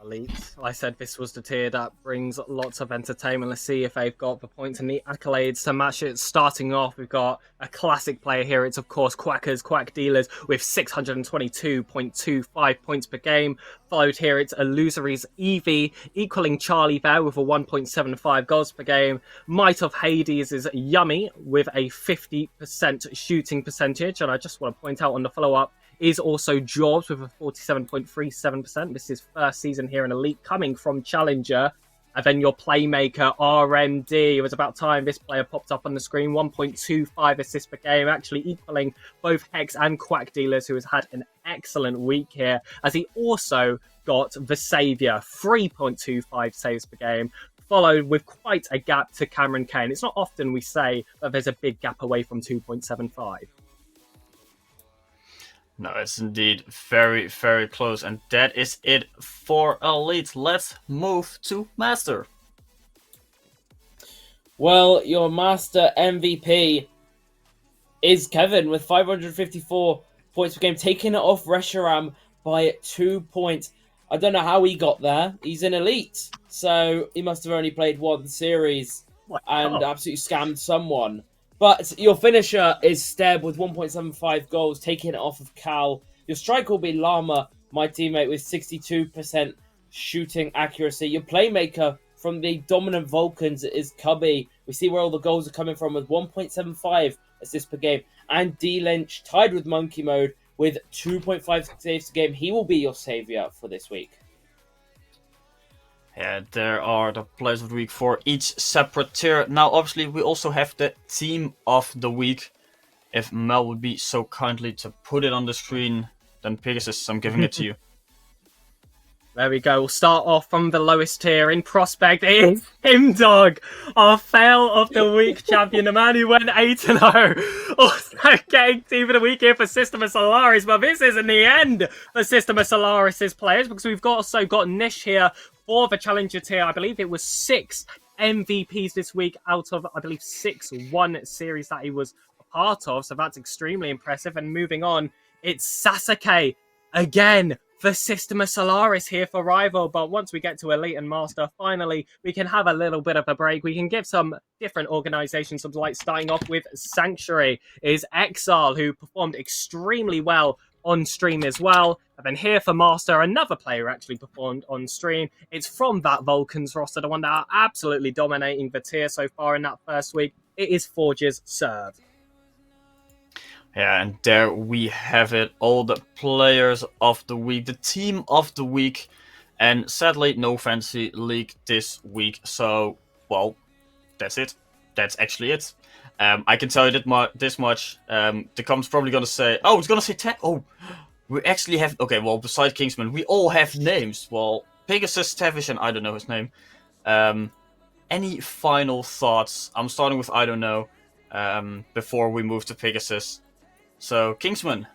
Elite. I said this was the tier that brings lots of entertainment. Let's see if they've got the points and the accolades to match it. Starting off, we've got a classic player here. It's, of course, Quack Dealers with 622.25 points per game. Followed here, it's Illusory's Eevee, equaling Charlie there with a 1.75 goals per game. Might of Hades is Yummy with a 50% shooting percentage. And I just want to point out on the follow-up, is also Jobs with a 47.37%. This is first season here in Elite, coming from Challenger. And then your playmaker, RMD. It was about time this player popped up on the screen. 1.25 assists per game, actually equaling both Hex and Quack Dealers, who has had an excellent week here, as he also got the Saviour, 3.25 saves per game, followed with quite a gap to Cameron Kane. It's not often we say that there's a big gap away from 2.75. No, it's indeed very, very close. And that is it for Elite. Let's move to Master. Well, your Master MVP is Kevin with 554 points per game, taking it off Reshiram by 2 points. I don't know how he got there. He's in Elite, so he must have only played 1 series and absolutely scammed someone. But your finisher is Steb with 1.75 goals, taking it off of Cal. Your striker will be Llama, my teammate, with 62% shooting accuracy. Your playmaker from the dominant Vulcans is Cubby. We see where all the goals are coming from with 1.75 assists per game. And D-Lynch, tied with Monkey Mode, with 2.5 saves per game. He will be your saviour for this week. Yeah, there are the players of the week for each separate tier. Now, obviously, we also have the team of the week. If Mel would be so kindly to put it on the screen, then Pegasus, I'm giving it to you. There we go. We'll start off from the lowest tier. In prospect, it is him, dog. Our fail of the week champion, the man who went 8-0. Also getting team of the week here for Systema Solaris, but this isn't the end for Systema Solaris' players, because we've also got Nish here for the challenger tier. I believe it was 6 MVPs this week out of, I believe, 6 series that he was a part of, so that's extremely impressive. And moving on, it's Sasuke again for Systema Solaris here for Rival. But once we get to Elite and Master, finally, we can have a little bit of a break. We can give some different organizations some light, starting off with Sanctuary is Exile, who performed extremely well on stream as well. And then here for Master, another player actually performed on stream. It's from that Vulcans roster, the one that are absolutely dominating the tier so far in that first week. It is Forge's Serve. Yeah, and there we have it. All the players of the week, the team of the week. And sadly, no Fantasy League this week. So, well, that's it. That's actually it. I can tell you this much. The com's probably going to say, oh, it's going to say 10. Oh, we actually have... Okay, well, besides Kingsman, we all have names. Well, Pegasus, Tavish, and I don't know his name. Any final thoughts? I'm starting with I don't know. Before we move to Pegasus. So, Kingsman,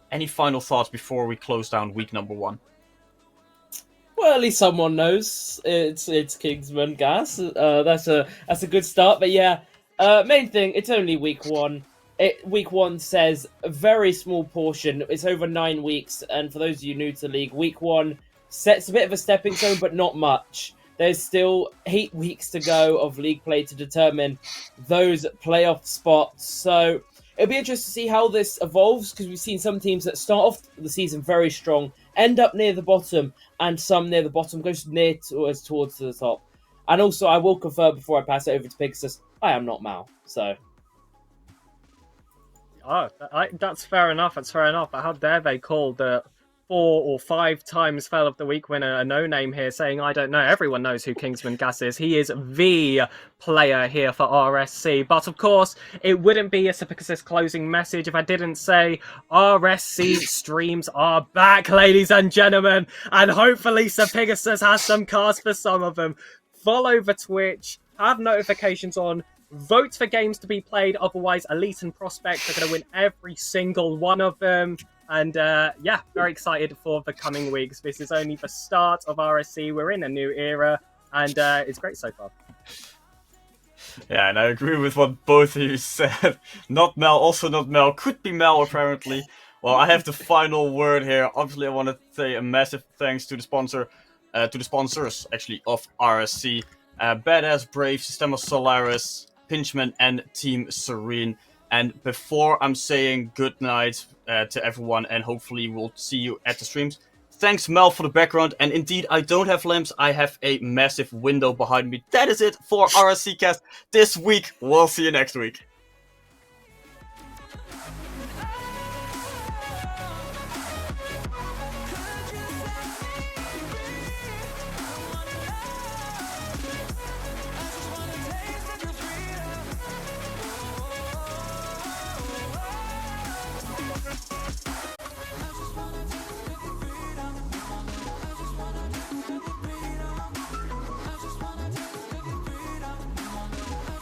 any final thoughts before we close down week number 1? Well, at least someone knows it's Kingsman gas. That's a good start. But yeah, main thing, it's only week 1. Week 1 says a very small portion. It's over 9 weeks, and for those of you new to League, week 1 sets a bit of a stepping stone, but not much. There's still 8 weeks to go of League play to determine those playoff spots. So it'll be interesting to see how this evolves, because we've seen some teams that start off the season very strong, end up near the bottom, and some near the bottom goes near towards the top. And also, I will confirm before I pass it over to Pegasus, I am not Mal. So, That's fair enough. That's fair enough. But how dare they call the 4 or 5 times Fail of the Week winner a no-name here, saying, I don't know. Everyone knows who Kingsman Gas is. He is the player here for RSC. But of course, it wouldn't be a Sercus closing message if I didn't say RSC streams are back, ladies and gentlemen. And hopefully Sercus has some cards for some of them. Follow the Twitch, have notifications on, vote for games to be played. Otherwise, Elite and Prospect are going to win every single one of them. And yeah, very excited for the coming weeks. This is only the start of RSC. We're in a new era, and it's great so far. Yeah, and I agree with what both of you said. Not Mel, also not Mel. Could be Mel, apparently. Well, I have the final word here. Obviously, I want to say a massive thanks to the sponsors, actually, of RSC. Badass Brave, Systema Solaris, Pinchmen, and Team Serene. And before I'm saying good night to everyone, and hopefully we'll see you at the streams, thanks Mel for the background. And indeed, I don't have lamps, I have a massive window behind me. That is it for RSCast this week. We'll see you next week.